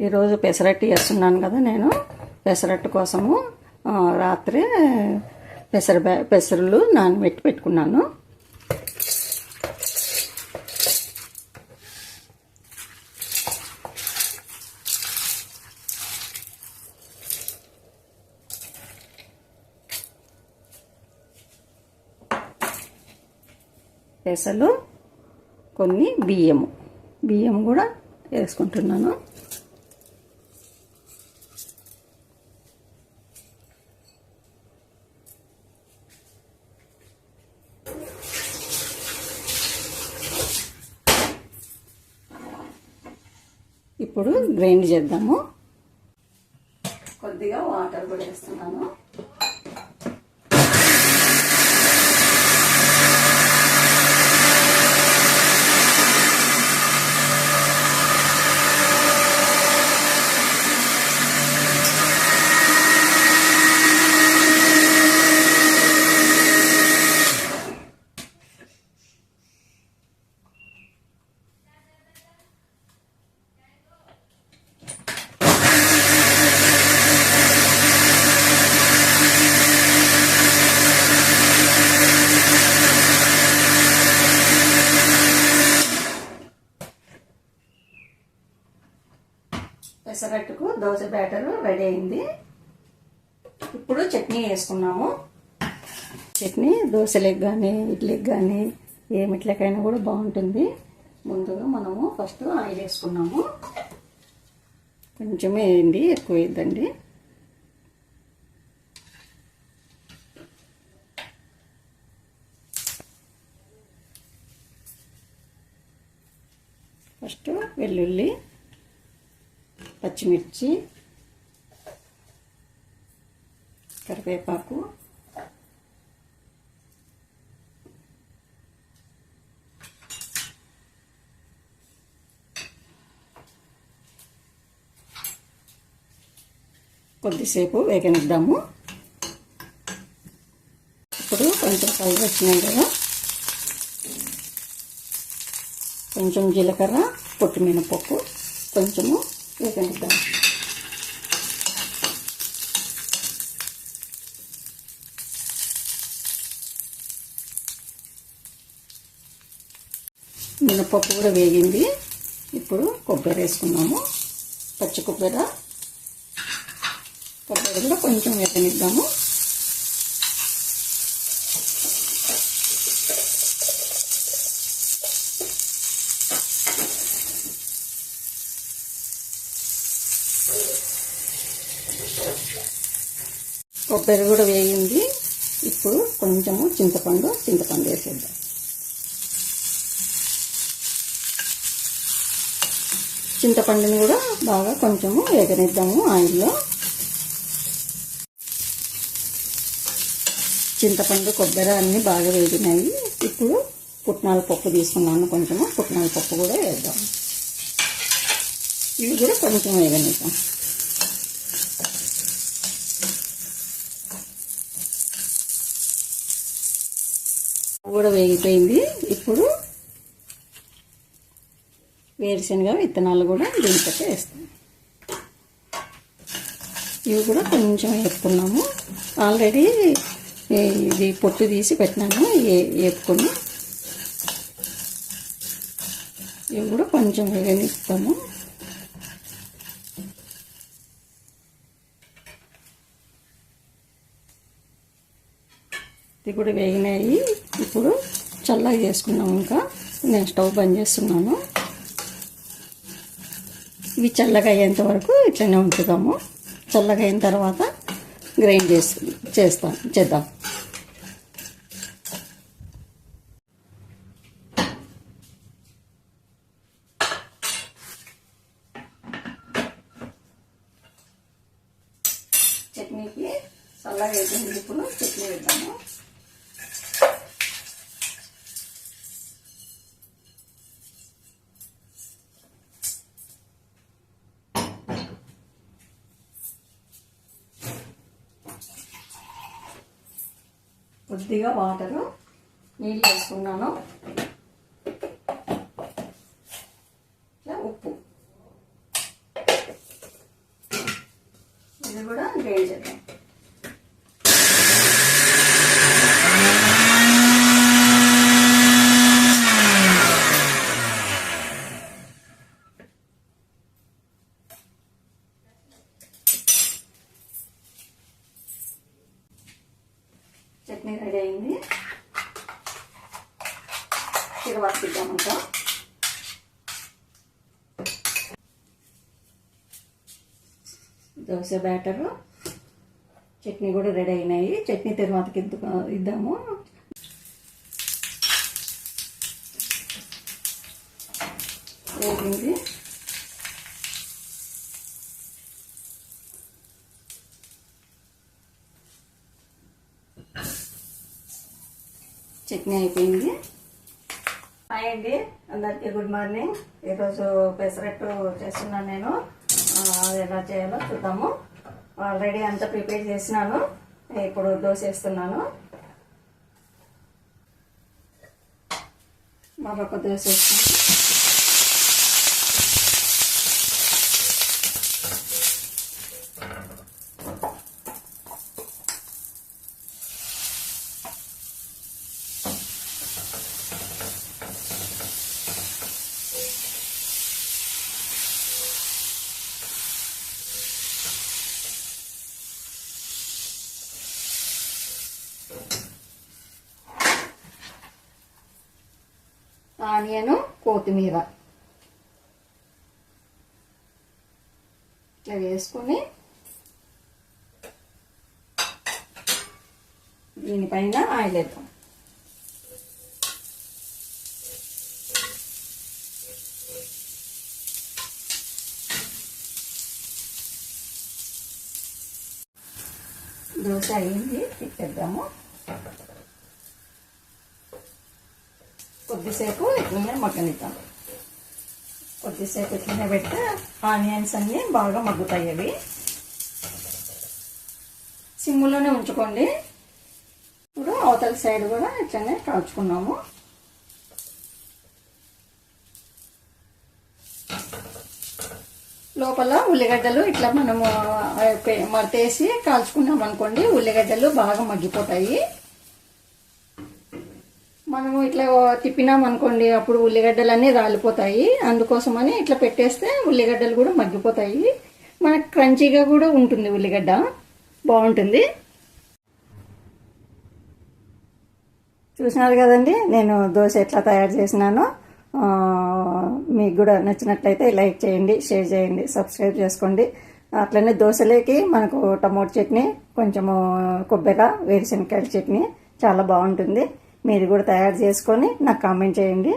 ఈరోజు పెసరట్టు చేస్తున్నాను కదా నేను. పెసరట్టు కోసము రాత్రి పెసరులు నానబెట్టి పెట్టుకున్నాను. పెసలు, కొన్ని బియ్యం కూడా వేసుకుంటున్నాను. ఇప్పుడు గ్రైండ్ చేద్దాము. కొద్దిగా వాటర్ కూడా వేస్తున్నాను. పెసరట్టుకు దోశ బ్యాటర్ రెడీ అయింది. ఇప్పుడు చట్నీ వేసుకున్నాము. చట్నీ దోశలకు కానీ ఇడ్లీకి కానీ ఏమిట్లకైనా కూడా బాగుంటుంది. ముందుగా మనము ఫస్ట్ ఆయిల్ వేసుకున్నాము. కొంచెం వేయండి, ఎక్కువ వేద్దండి. ఫస్ట్ వెల్లుల్లి, పచ్చిమిర్చి, కరివేపాకు, కొద్దిసేపు వేగనిద్దాము. ఇప్పుడు కొంచెం కలర్ వచ్చినాయి కదా, కొంచెం జీలకర్ర, పొట్టు మినపప్పు కొంచెము వేగనిద్దాం. మినపప్పు కూడా వేగింది. ఇప్పుడు కొబ్బరి వేసుకున్నాము. పచ్చి కొబ్బరి కూడా కొంచెం వేగనిద్దాము. కొబ్బరి కూడా వేగింది. ఇప్పుడు కొంచెము చింతపండు వేసేద్దాం. చింతపండుని కూడా బాగా కొంచెము వేగనిద్దాము ఆయిల్లో. చింతపండు, కొబ్బరి అన్నీ బాగా వేగినాయి. ఇప్పుడు పుట్నాల పప్పు తీసుకున్నాను. కొంచెము పుట్నాల పప్పు కూడా వేద్దాం. ఇవి కూడా కొంచెం వేగనిద్దాం. కూడా వేగిపోయింది. ఇప్పుడు వేరుశనగ విత్తనాలు కూడా దీంట్లోకి వేస్తాం. ఇవి కూడా కొంచెం వేపుకున్నాము. ఆల్రెడీ ఇది పొట్టు తీసి పెట్టినాను, వేపుకొని. ఇవి కూడా కొంచెం వేగనిస్తాము. ఇది కూడా వేగినాయి. ఇప్పుడు చల్లగా చేసుకున్నాము. ఇంకా నేను స్టవ్ బంద్ చేస్తున్నాను. ఇవి చల్లగా అయ్యేంత వరకు ఇట్లనే ఉంచుతాము. చల్లగా అయిన తర్వాత గ్రైండ్ చేద్దాం. చట్నీకి చల్లగా అయిపోయింది. ఇప్పుడు చట్నీ వేద్దాము. కొద్దిగా వాటరు, నీళ్ళు వేసుకున్నాను. ఇట్లా ఉప్పు ఇది కూడా గ్రైండ్ చేద్దాం. చట్నీ రెడీ అయింది. తిరువాత తిద్దామంటాం. దోశ బ్యాటరు, చట్నీ కూడా రెడీ అయినాయి. చట్నీ తిరువాతకి ఇద్దాము. వేగింది. చట్నీ అయిపోయింది. హాయ్ అండి, అందరికీ గుడ్ మార్నింగ్. ఈరోజు పెసరట్టు చేస్తున్నాను నేను. అది ఎలా చేయాలో చూద్దాము. ఆల్రెడీ అంతా ప్రిపేర్ చేసినాను. ఇప్పుడు దోశ వేస్తున్నాను. మరొక దోశ వేస్తాను. ఆనియన్, కొత్తిమీర ఇట్లా వేసుకొని దీనిపైన ఆయిల్ వేద్దాం. దోశ అయింది, తిప్పేద్దాము. కొద్దిసేపు ఇట్లనే మగ్గనిద్దాం. కొద్దిసేపు ఇట్లనే పెడితే ఆనియన్స్ అన్నీ బాగా మగ్గుతాయి. అవి సిమ్లోనే ఉంచుకోండి. ఇప్పుడు అవతల సైడ్ కూడా ఇట్లనే కాల్చుకున్నాము. లోపల ఉల్లిగడ్డలు ఇట్లా మనము మడతేసి కాల్చుకున్నాం అనుకోండి, ఉల్లిగడ్డలు బాగా మగ్గిపోతాయి. మనము ఇట్లా తిప్పినాం అనుకోండి, అప్పుడు ఉల్లిగడ్డలు అన్నీ రాలిపోతాయి. అందుకోసమని ఇట్లా పెట్టేస్తే ఉల్లిగడ్డలు కూడా మగ్గిపోతాయి. మనకు క్రంచీగా కూడా ఉంటుంది. ఉల్లిగడ్డ బాగుంటుంది. చూసినారు కదండి నేను దోశ ఎట్లా తయారు చేసినానో. మీకు కూడా నచ్చినట్లయితే లైక్ చేయండి, షేర్ చేయండి, సబ్స్క్రైబ్ చేసుకోండి. అట్లనే దోశలేకి మనకు టమోటా చట్నీ, కొంచెము కొబ్బరి, వేరుశనగకాయల చట్నీ చాలా బాగుంటుంది. మీరు కూడా తయారు చేసుకొని నాకు కామెంట్ చేయండి.